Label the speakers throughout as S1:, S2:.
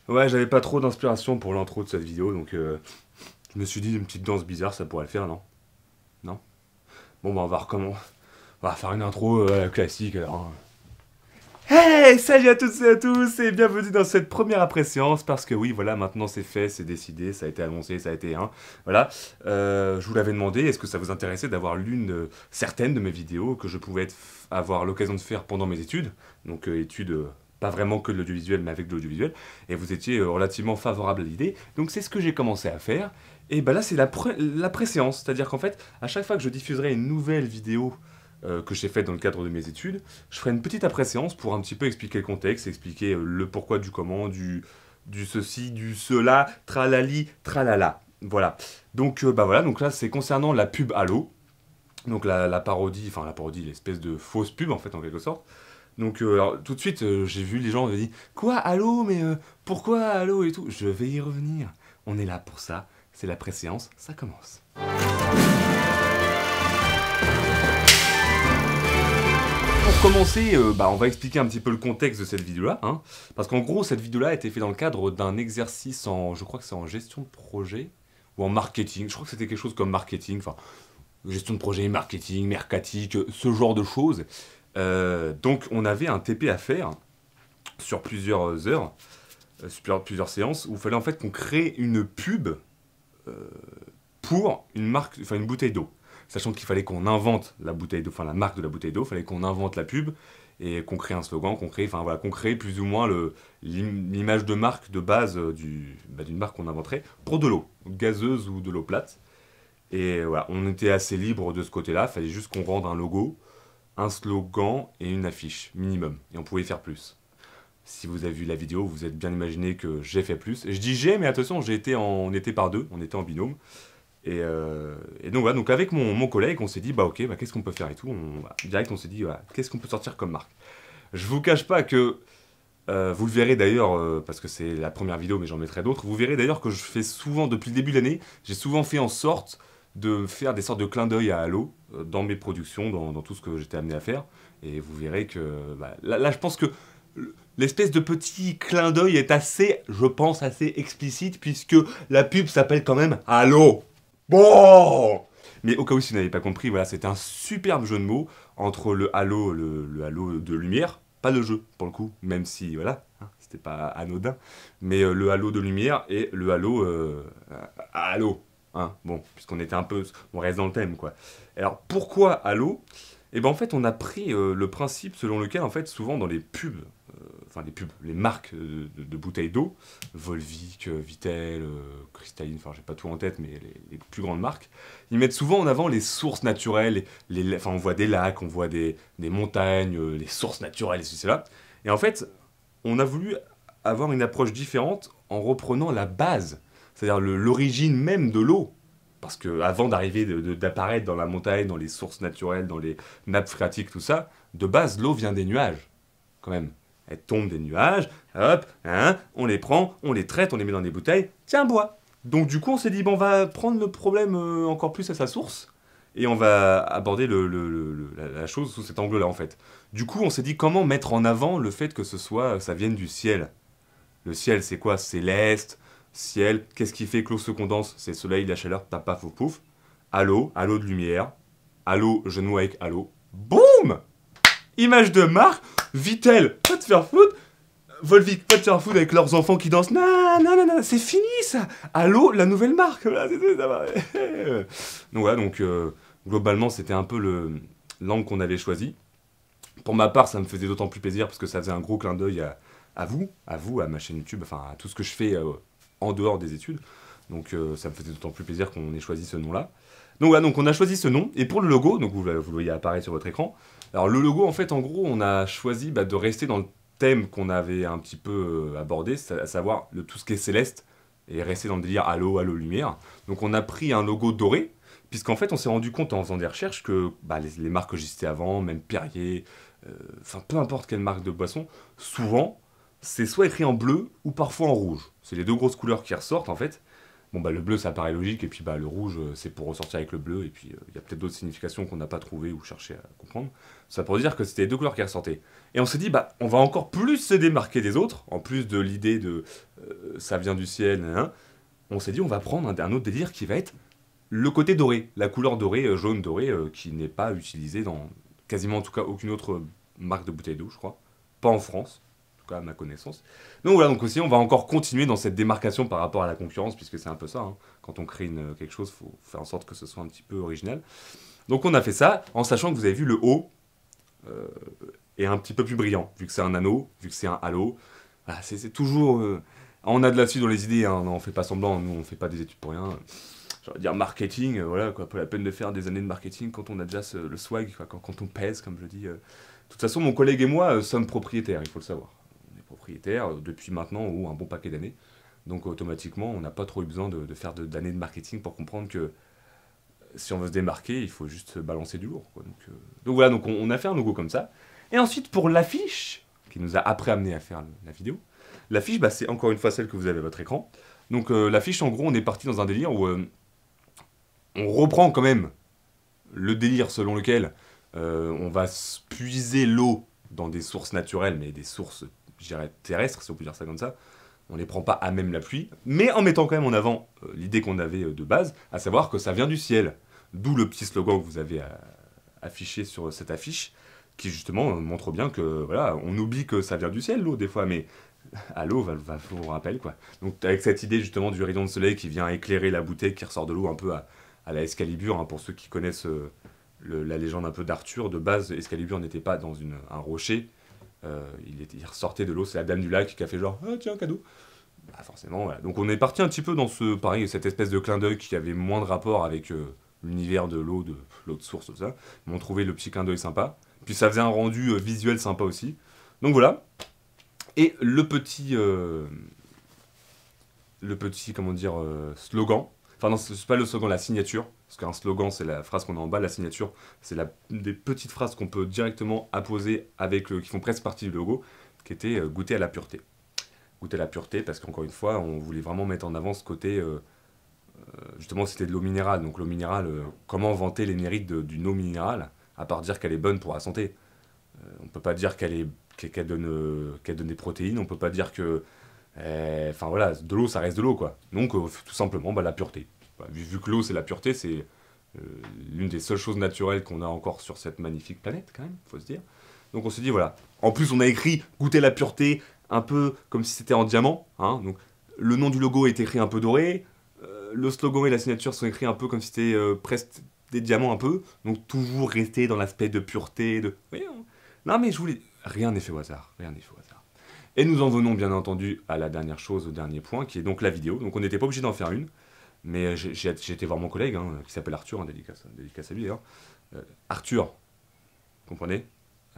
S1: Ouais, j'avais pas trop d'inspiration pour l'intro de cette vidéo, donc je me suis dit une petite danse bizarre, ça pourrait le faire, non? Non? Bon, bah on va recommencer. On va faire une intro classique alors. Hein. Hey, salut à toutes et à tous et bienvenue dans cette première après-séance parce que oui, voilà, maintenant c'est fait, c'est décidé, ça a été annoncé, ça a été voilà. Je vous l'avais demandé, est-ce que ça vous intéressait d'avoir certaines de mes vidéos que je pouvais avoir l'occasion de faire pendant mes études, donc études pas vraiment que de l'audiovisuel mais avec de l'audiovisuel, et vous étiez relativement favorable à l'idée, donc c'est ce que j'ai commencé à faire. Et bah là c'est la pré-séance, c'est-à-dire qu'en fait, à chaque fois que je diffuserai une nouvelle vidéo que j'ai faite dans le cadre de mes études, je ferai une petite après-séance pour un petit peu expliquer le contexte, expliquer le pourquoi du comment, du ceci, du cela, tralali, tralala. Voilà. Donc bah voilà, donc là c'est concernant la pub Halo, donc la parodie, enfin la parodie, l'espèce de fausse pub en fait en quelque sorte. Donc alors, tout de suite j'ai vu les gens me dire quoi Halo, mais pourquoi Halo et tout. Je vais y revenir. On est là pour ça. C'est la pré-séance, ça commence. Pour commencer, on va expliquer un petit peu le contexte de cette vidéo-là, hein, parce qu'en gros, cette vidéo-là a été faite dans le cadre d'un exercice je crois que c'est en gestion de projet, ou en marketing, je crois que c'était quelque chose comme marketing, enfin, gestion de projet, marketing, mercatique, ce genre de choses. Donc on avait un TP à faire, sur plusieurs heures, sur plusieurs séances, où il fallait en fait qu'on crée une pub pour une marque, enfin une bouteille d'eau. Sachant qu'il fallait qu'on invente la bouteille d'eau, enfin la marque de la bouteille d'eau, il fallait qu'on invente la pub et qu'on crée un slogan, qu'on crée plus ou moins l'image de marque de base d'une marque qu'on inventerait pour de l'eau, gazeuse ou de l'eau plate. Et voilà, on était assez libre de ce côté-là, il fallait juste qu'on rende un logo, un slogan et une affiche, minimum. Et on pouvait y faire plus. Si vous avez vu la vidéo, vous êtes bien imaginé que j'ai fait plus. Je dis j'ai, mais attention, on était par deux, on était en binôme. Et donc voilà, donc avec mon collègue, on s'est dit, bah ok, bah, qu'est-ce qu'on peut faire et tout. Direct, on s'est dit, voilà, qu'est-ce qu'on peut sortir comme marque. Je vous cache pas que, vous le verrez d'ailleurs, parce que c'est la première vidéo, mais j'en mettrai d'autres, vous verrez d'ailleurs que je fais souvent, depuis le début de l'année, j'ai souvent fait en sorte de faire des sortes de clins d'œil à Halo, dans mes productions, dans tout ce que j'étais amené à faire. Et vous verrez que, là, je pense que l'espèce de petit clin d'œil est assez, je pense, assez explicite, puisque la pub s'appelle quand même Halo. Bon! Mais au cas où si vous n'avez pas compris, voilà, c'était un superbe jeu de mots entre le Halo, le Halo de lumière, pas le jeu pour le coup, même si voilà, hein, c'était pas anodin, mais le Halo de lumière et le Halo Halo, hein, bon, puisqu'on était un peu, on reste dans le thème quoi. Alors pourquoi Halo? Et ben en fait on a pris le principe selon lequel en fait souvent dans les pubs, les marques de bouteilles d'eau, Volvic, Vittel, Cristalline, enfin j'ai pas tout en tête, mais les plus grandes marques, ils mettent souvent en avant les sources naturelles, on voit des lacs, on voit des montagnes, les sources naturelles, et ceci, cela. Et en fait, on a voulu avoir une approche différente en reprenant la base, c'est-à-dire l'origine même de l'eau. Parce que avant d'arriver d'apparaître dans la montagne, dans les sources naturelles, dans les nappes phréatiques, tout ça, de base, l'eau vient des nuages, quand même. Elle tombe des nuages, hop, hein, on les prend, on les traite, on les met dans des bouteilles, tiens, bois. Donc du coup, on s'est dit, bon, on va prendre le problème encore plus à sa source, et on va aborder la chose sous cet angle-là, en fait. Du coup, on s'est dit, comment mettre en avant le fait que ça vienne du ciel. Le ciel, c'est quoi? C'est l'est, ciel, qu'est-ce qui fait que l'eau se condense? C'est le soleil, la chaleur, paf, paf, pouf, pouf. Halo, halo de lumière, halo, je noue avec halo. Boum! Image de marque, Vittel, pas te faire foutre, Volvic, pas te faire foutre avec leurs enfants qui dansent, non, non, non, non, c'est fini ça. Halo, la nouvelle marque, voilà, ça va. Donc voilà, globalement c'était un peu l'angle qu'on avait choisi. Pour ma part, ça me faisait d'autant plus plaisir parce que ça faisait un gros clin d'œil à vous, à ma chaîne YouTube, enfin à tout ce que je fais en dehors des études. Donc ça me faisait d'autant plus plaisir qu'on ait choisi ce nom-là. Donc voilà, donc on a choisi ce nom, et pour le logo, donc vous le voyez apparaître sur votre écran, alors le logo en fait en gros on a choisi de rester dans le thème qu'on avait un petit peu abordé, à savoir tout ce qui est céleste, et rester dans le délire halo, halo lumière. Donc on a pris un logo doré, puisqu'en fait on s'est rendu compte en faisant des recherches que les marques que j'ai citées avant, même Perrier, enfin peu importe quelle marque de boisson, souvent c'est soit écrit en bleu ou parfois en rouge. C'est les deux grosses couleurs qui ressortent en fait. Bon, bah, le bleu, ça paraît logique, et puis bah, le rouge, c'est pour ressortir avec le bleu, et puis il y a peut-être d'autres significations qu'on n'a pas trouvées ou cherché à comprendre. Ça pour dire que c'était les deux couleurs qui ressortaient. Et on s'est dit, bah, on va encore plus se démarquer des autres, en plus de l'idée de ça vient du ciel, hein. On s'est dit, on va prendre un autre délire qui va être le côté doré, la couleur dorée, jaune doré, qui n'est pas utilisée dans quasiment en tout cas aucune autre marque de bouteille d'eau, je crois. Pas en France, en tout cas à ma connaissance. Donc voilà, donc aussi on va encore continuer dans cette démarcation par rapport à la concurrence, puisque c'est un peu ça, hein. Quand on crée quelque chose, il faut faire en sorte que ce soit un petit peu original. Donc on a fait ça, en sachant que vous avez vu le haut est un petit peu plus brillant, vu que c'est un anneau, vu que c'est un halo. Voilà, c'est toujours... on a de la suite dans les idées, hein, on fait pas semblant, nous on fait pas des études pour rien. J'allais dire marketing, voilà, quoi, pas la peine de faire des années de marketing quand on a déjà le swag, quoi, quand on pèse, comme je dis. De toute façon, mon collègue et moi sommes propriétaires, il faut le savoir. On est propriétaires depuis maintenant un bon paquet d'années. Donc automatiquement, on n'a pas trop eu besoin de faire d'années de marketing pour comprendre que si on veut se démarquer, il faut juste balancer du lourd, quoi. Donc voilà, donc on a fait un logo comme ça. Et ensuite, pour l'affiche, qui nous a après amené à faire la vidéo, l'affiche, bah, c'est encore une fois celle que vous avez à votre écran. Donc l'affiche, en gros, on est parti dans un délire où on reprend quand même le délire selon lequel on va puiser l'eau dans des sources naturelles, mais des sources, je dirais, terrestres, si on peut dire ça comme ça. On ne les prend pas à même la pluie, mais en mettant quand même en avant l'idée qu'on avait de base, à savoir que ça vient du ciel. D'où le petit slogan que vous avez affiché sur cette affiche, qui justement montre bien que, voilà, on oublie que ça vient du ciel, l'eau, des fois, mais à l'eau, va vous rappeler, quoi. Donc avec cette idée justement du rayon de soleil qui vient éclairer la bouteille, qui ressort de l'eau un peu à la Excalibur, hein, pour ceux qui connaissent la légende un peu d'Arthur. De base, Excalibur n'était pas dans un rocher, il ressortait de l'eau, c'est la dame du lac qui a fait genre « Ah tiens, cadeau !» Bah forcément, voilà. Donc on est parti un petit peu dans cette espèce de clin d'œil qui avait moins de rapport avec l'univers de l'eau de source, tout ça. Mais on trouvait le petit clin d'œil sympa. Puis ça faisait un rendu visuel sympa aussi. Donc voilà. Et le petit, comment dire, slogan. Enfin non, c'est pas le slogan, la signature. Parce qu'un slogan, c'est la phrase qu'on a en bas. La signature, c'est des petites phrases qu'on peut directement apposer qui font presque partie du logo, qui était goûter à la pureté. Goûter à la pureté, parce qu'encore une fois, on voulait vraiment mettre en avant ce côté... justement, c'était de l'eau minérale. Donc l'eau minérale, comment vanter les mérites d'une eau minérale, à part dire qu'elle est bonne pour la santé. On peut pas dire qu'elle donne des protéines, on peut pas dire que... Enfin voilà, de l'eau, ça reste de l'eau, quoi. Donc tout simplement, bah, la pureté. Bah, vu que l'eau, c'est la pureté, c'est l'une des seules choses naturelles qu'on a encore sur cette magnifique planète, quand même, faut se dire. Donc on s'est dit, voilà. En plus, on a écrit « Goûter la pureté », un peu comme si c'était en diamant, hein. Donc le nom du logo est écrit un peu doré, le slogan et la signature sont écrits un peu comme si c'était presque des diamants un peu, donc toujours rester dans l'aspect de pureté, Oui, non mais je voulais... Rien n'est fait au hasard, rien n'est fait au hasard. Et nous en venons bien entendu à la dernière chose, au dernier point, qui est donc la vidéo. Donc on n'était pas obligé d'en faire une, mais j'ai été voir mon collègue, hein, qui s'appelle Arthur, hein, dédicace à lui d'ailleurs. Arthur, vous comprenez?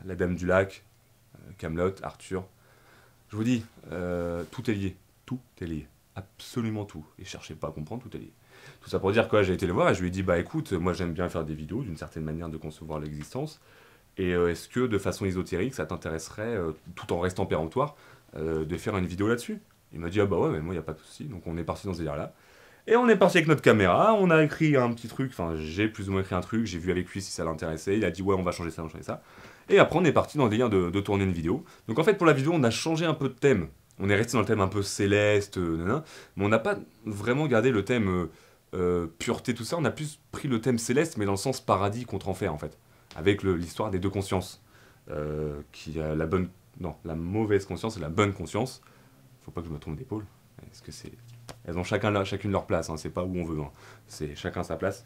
S1: La Dame du Lac, Camelot, Arthur. Je vous dis, tout est lié, tout est lié. Absolument tout. Et cherchez pas à comprendre, tout est lié. Tout ça pour dire quoi, j'ai été le voir et je lui ai dit, bah écoute, moi j'aime bien faire des vidéos, d'une certaine manière de concevoir l'existence. Et est-ce que de façon ésotérique, ça t'intéresserait, tout en restant péremptoire, de faire une vidéo là-dessus? Il m'a dit, ah bah ouais, mais moi il n'y a pas de souci. Donc on est parti dans ce délire-là. Et on est parti avec notre caméra, on a écrit un petit truc, enfin j'ai plus ou moins écrit un truc, j'ai vu avec lui si ça l'intéressait, il a dit ouais on va changer ça, on va changer ça. Et après on est parti dans le délire de tourner une vidéo. Donc en fait pour la vidéo on a changé un peu de thème. On est resté dans le thème un peu céleste, mais on n'a pas vraiment gardé le thème pureté, tout ça, on a plus pris le thème céleste mais dans le sens paradis contre enfer en fait. Avec l'histoire des deux consciences. Qui a la mauvaise conscience et la bonne conscience. Faut pas que je me trompe d'épaule. Parce que elles ont chacune leur place, hein, c'est pas où on veut. Hein. C'est chacun sa place.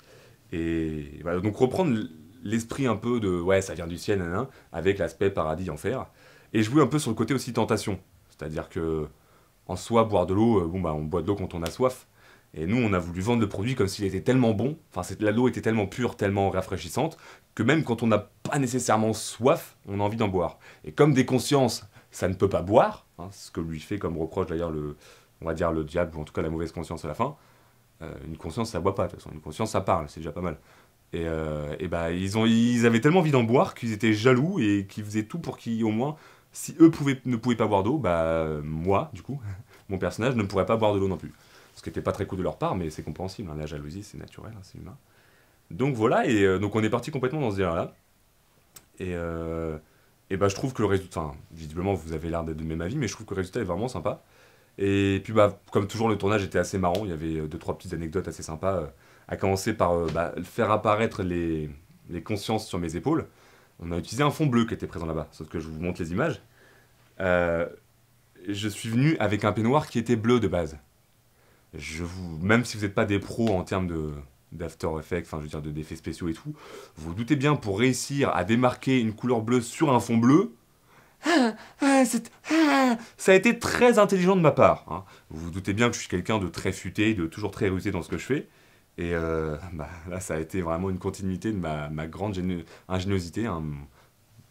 S1: Et voilà, donc reprendre l'esprit un peu de ouais, ça vient du ciel, avec l'aspect paradis, enfer. Et jouer un peu sur le côté aussi tentation. C'est-à-dire que, en soi, boire de l'eau, on boit de l'eau quand on a soif. Et nous, on a voulu vendre le produit comme s'il était tellement bon, enfin, l'eau était tellement pure, tellement rafraîchissante, que même quand on n'a pas nécessairement soif, on a envie d'en boire. Et comme des consciences, ça ne peut pas boire, hein, ce que lui fait comme reproche d'ailleurs on va dire le diable, ou en tout cas la mauvaise conscience à la fin, une conscience ça boit pas, de toute façon, une conscience ça parle, c'est déjà pas mal. Et bah, ils avaient tellement envie d'en boire qu'ils étaient jaloux et qu'ils faisaient tout pour qu'au moins, si eux ne pouvaient pas boire d'eau, bah moi, du coup, mon personnage ne pourrait pas boire de l'eau non plus. Ce qui n'était pas très cool de leur part, mais c'est compréhensible, hein, la jalousie c'est naturel, hein, c'est humain. Donc voilà, et donc on est parti complètement dans ce délire-là. Et bah je trouve que le résultat, enfin visiblement vous avez l'air d'être de même avis, mais je trouve que le résultat est vraiment sympa. Et puis bah comme toujours le tournage était assez marrant, il y avait deux trois petites anecdotes assez sympas, à commencer par faire apparaître les consciences sur mes épaules. On a utilisé un fond bleu qui était présent là-bas, sauf que je vous montre les images. Euh, je suis venu avec un peignoir qui était bleu de base. Même si vous n'êtes pas des pros en termes d'After Effects, enfin je veux dire d'effets spéciaux et tout, vous vous doutez bien pour réussir à démarquer une couleur bleue sur un fond bleu, ça a été très intelligent de ma part. Hein. Vous vous doutez bien que je suis quelqu'un de très futé, de toujours très rusé dans ce que je fais. Et là, ça a été vraiment une continuité de ma grande ingéniosité, hein,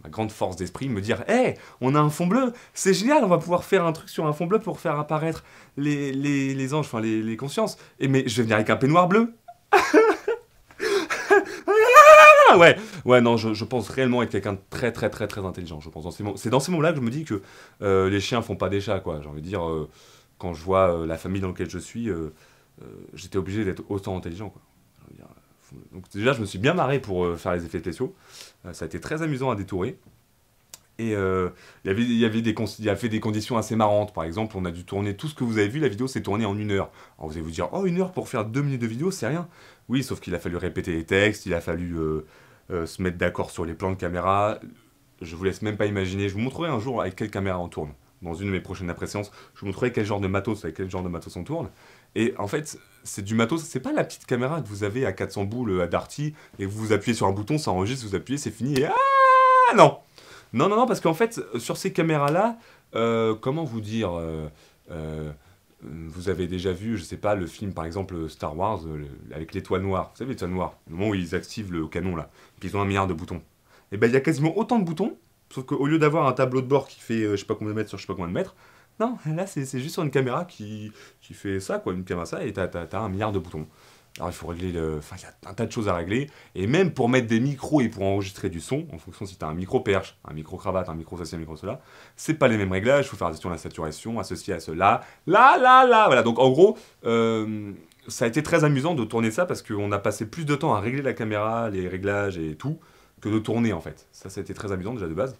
S1: ma grande force d'esprit, me dire hey, on a un fond bleu, c'est génial, on va pouvoir faire un truc sur un fond bleu pour faire apparaître les anges, enfin les consciences. Et mais je vais venir avec un peignoir bleu. Ah ouais, non, je pense réellement être quelqu'un de très très très très intelligent. Je pense c'est dans ces moments-là que je me dis que les chiens font pas des chats, quoi. J'ai envie de dire, quand je vois la famille dans laquelle je suis, j'étais obligé d'être autant intelligent, quoi. J'ai envie de dire, donc déjà, je me suis bien marré pour faire les effets spéciaux. Ça a été très amusant à détourer. Et il y avait des conditions assez marrantes. Par exemple, on a dû tourner tout ce que vous avez vu, la vidéo s'est tournée en 1 heure. Alors vous allez vous dire, oh 1 heure pour faire 2 minutes de vidéo, c'est rien. Oui, sauf qu'il a fallu répéter les textes, il a fallu se mettre d'accord sur les plans de caméra. Je vous laisse même pas imaginer. Je vous montrerai un jour avec quelle caméra on tourne. Dans une de mes prochaines après-séances, je vous montrerai quel genre de matos, avec quel genre de matos on tourne. Et en fait, c'est du matos, c'est pas la petite caméra que vous avez à 400 boules à Darty, et vous appuyez sur un bouton, ça enregistre, vous appuyez, c'est fini, et ah non! Non, non, non, parce qu'en fait, sur ces caméras-là, comment vous dire, vous avez déjà vu, je sais pas, le film par exemple Star Wars avec l'étoile noire. Vous savez l'étoile noire, le moment où ils activent le canon là, puis ils ont 1 milliard de boutons. Et ben il y a quasiment autant de boutons, sauf qu'au lieu d'avoir un tableau de bord qui fait je sais pas combien de mètres sur je sais pas combien de mètres, non, là c'est juste sur une caméra qui fait ça quoi, une caméra ça, et t'as 1 milliard de boutons. Alors il faut régler enfin il y a un tas de choses à régler, et même pour mettre des micros et pour enregistrer du son, en fonction si t'as un micro perche, un micro cravate, un micro ceci, un micro cela, c'est pas les mêmes réglages, il faut faire attention à la saturation, à ceci, à cela, là, voilà. Donc en gros, ça a été très amusant de tourner ça parce qu'on a passé plus de temps à régler la caméra, les réglages et tout, que de tourner en fait. Ça a été très amusant déjà de base,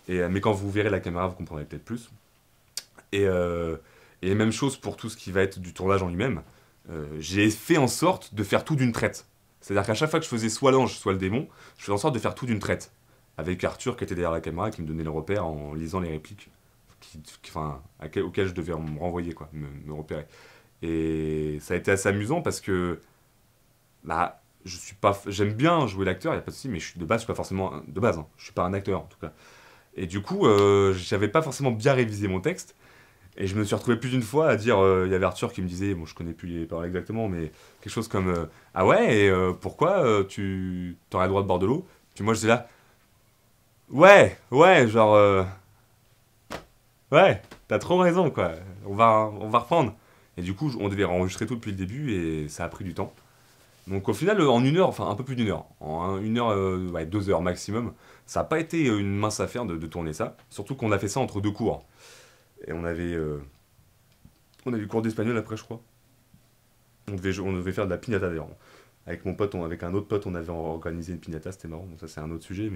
S1: mais quand vous verrez la caméra, vous comprendrez peut-être plus. Et, euh, et même chose pour tout ce qui va être du tournage en lui-même. J'ai fait en sorte de faire tout d'une traite. C'est-à-dire qu'à chaque fois que je faisais soit l'ange, soit le démon, je faisais en sorte de faire tout d'une traite. Avec Arthur qui était derrière la caméra, qui me donnait le repère en lisant les répliques auxquelles je devais me renvoyer, quoi, me repérer. Et ça a été assez amusant parce que bah, j'aime bien jouer l'acteur, il n'y a pas de souci, mais de base, je suis pas forcément. De base, hein, je suis pas un acteur en tout cas. Et du coup, j'avais pas forcément bien révisé mon texte. Et je me suis retrouvé plus d'une fois à dire, il y avait Arthur qui me disait, bon je connais plus les paroles exactement, mais quelque chose comme ah ouais, et pourquoi tu aurais le droit de boire de l'eau? Puis moi j'étais là, ouais, genre, ouais, t'as trop raison quoi, on va reprendre. Et du coup, on devait enregistrer tout depuis le début et ça a pris du temps. Donc au final, en 1 heure, enfin un peu plus d'1 heure, en 1 heure, ouais, 2 heures maximum, ça n'a pas été une mince affaire de tourner ça, surtout qu'on a fait ça entre 2 cours. Et on avait cours d'espagnol après, je crois. On devait faire de la piñata d'ailleurs. Avec mon pote, avec un autre pote, on avait organisé une piñata, c'était marrant. Donc ça, c'est un autre sujet,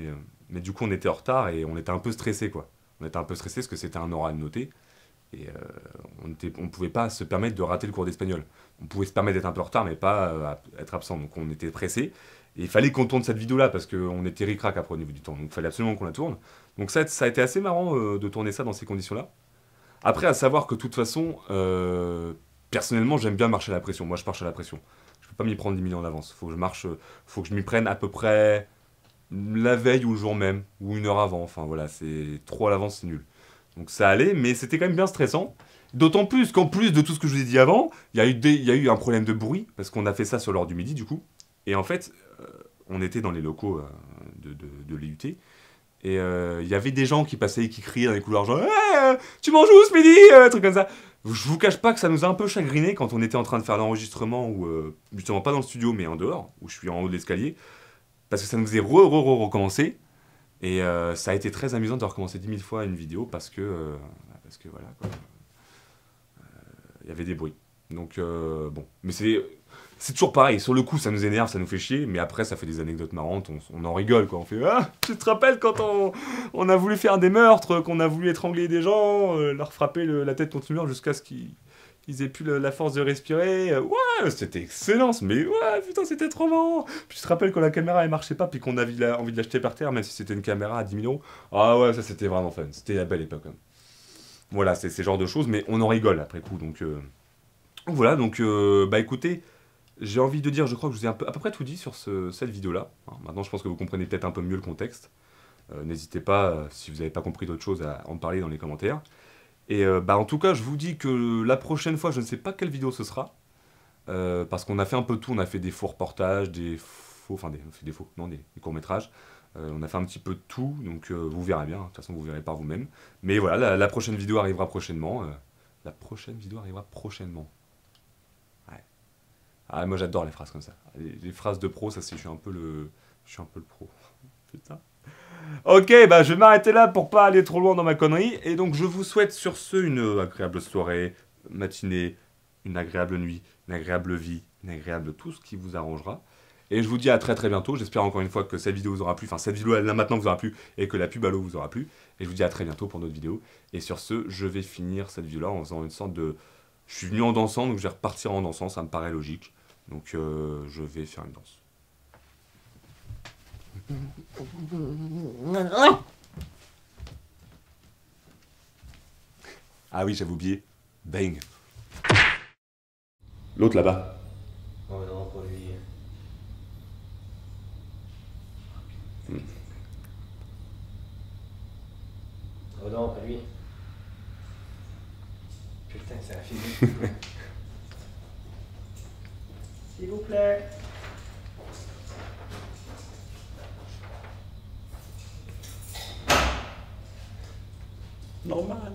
S1: mais du coup, on était en retard et on était un peu stressé, quoi. On était un peu stressé parce que c'était un oral noté et on pouvait pas se permettre de rater le cours d'espagnol. On pouvait se permettre d'être un peu en retard, mais pas être absent. Donc on était pressé. Et il fallait qu'on tourne cette vidéo-là parce qu'on était ric-rac après au niveau du temps. Donc il fallait absolument qu'on la tourne. Donc ça a été assez marrant de tourner ça dans ces conditions-là. Après, à savoir que de toute façon, personnellement, j'aime bien marcher à la pression. Moi, je marche à la pression. Je peux pas m'y prendre 10 millions d'avance. Faut que je m'y prenne à peu près la veille ou le jour même, ou 1 heure avant. Enfin voilà, c'est trop à l'avance, c'est nul. Donc ça allait, mais c'était quand même bien stressant. D'autant plus qu'en plus de tout ce que je vous ai dit avant, il y a eu un problème de bruit, parce qu'on a fait ça sur l'heure du midi, du coup. Et en fait, on était dans les locaux de l'IUT. Et il y avait des gens qui passaient et qui criaient dans les couloirs, genre hey, tu manges où ce midi truc comme ça. Je vous cache pas que ça nous a un peu chagriné quand on était en train de faire l'enregistrement, ou justement pas dans le studio, mais en dehors, où je suis en haut de l'escalier, parce que ça nous faisait recommencer. Et ça a été très amusant de recommencer 10 000 fois une vidéo parce que voilà, quoi. Il y avait des bruits. Donc, bon. Mais c'est toujours pareil. Sur le coup, ça nous énerve, ça nous fait chier. Mais après, ça fait des anecdotes marrantes. On en rigole, quoi. On fait ah, tu te rappelles quand on a voulu faire des meurtres, qu'on a voulu étrangler des gens, leur frapper la tête contre le mur jusqu'à ce qu'ils aient plus la force de respirer. Ouais, c'était excellent. Mais ouais, putain, c'était trop marrant. Puis tu te rappelles quand la caméra elle marchait pas, puis qu'on avait envie de l'acheter par terre, même si c'était une caméra à 10 000 euros. Ah ouais, ça c'était vraiment fun. C'était la belle époque, hein. Voilà, c'est ce genre de choses, mais on en rigole après coup. Donc voilà, donc bah écoutez. J'ai envie de dire, je crois que je vous ai à peu près tout dit sur cette vidéo-là. Alors, maintenant, je pense que vous comprenez peut-être un peu mieux le contexte. N'hésitez pas, si vous n'avez pas compris d'autres choses, à en parler dans les commentaires. Et bah, en tout cas, je vous dis que la prochaine fois, je ne sais pas quelle vidéo ce sera. Parce qu'on a fait un peu tout. On a fait des faux reportages, des courts-métrages. On a fait un petit peu de tout, donc vous verrez bien. De toute façon, vous verrez par vous-même. Mais voilà, la prochaine vidéo arrivera prochainement. La prochaine vidéo arrivera prochainement. Ah, moi j'adore les phrases comme ça. Les phrases de pro, ça c'est, je suis un peu le pro. Putain. Ok, bah je vais m'arrêter là pour pas aller trop loin dans ma connerie. Et donc je vous souhaite sur ce une agréable soirée, matinée, une agréable nuit, une agréable vie, une agréable tout ce qui vous arrangera. Et je vous dis à très très bientôt. J'espère encore une fois que cette vidéo vous aura plu. Enfin, cette vidéo là maintenant vous aura plu et que la pub à l'eau vous aura plu. Et je vous dis à très bientôt pour d'autres vidéos. Et sur ce, je vais finir cette vidéo là en faisant une sorte de. Je suis venu en dansant, donc je vais repartir en dansant, ça me paraît logique. Donc je vais faire une danse. Ah oui, j'avais oublié. Bang. L'autre là-bas.
S2: Oh non, pas lui. Oh non, pas lui. Putain, ça a fini. S'il vous plaît.
S1: Normal.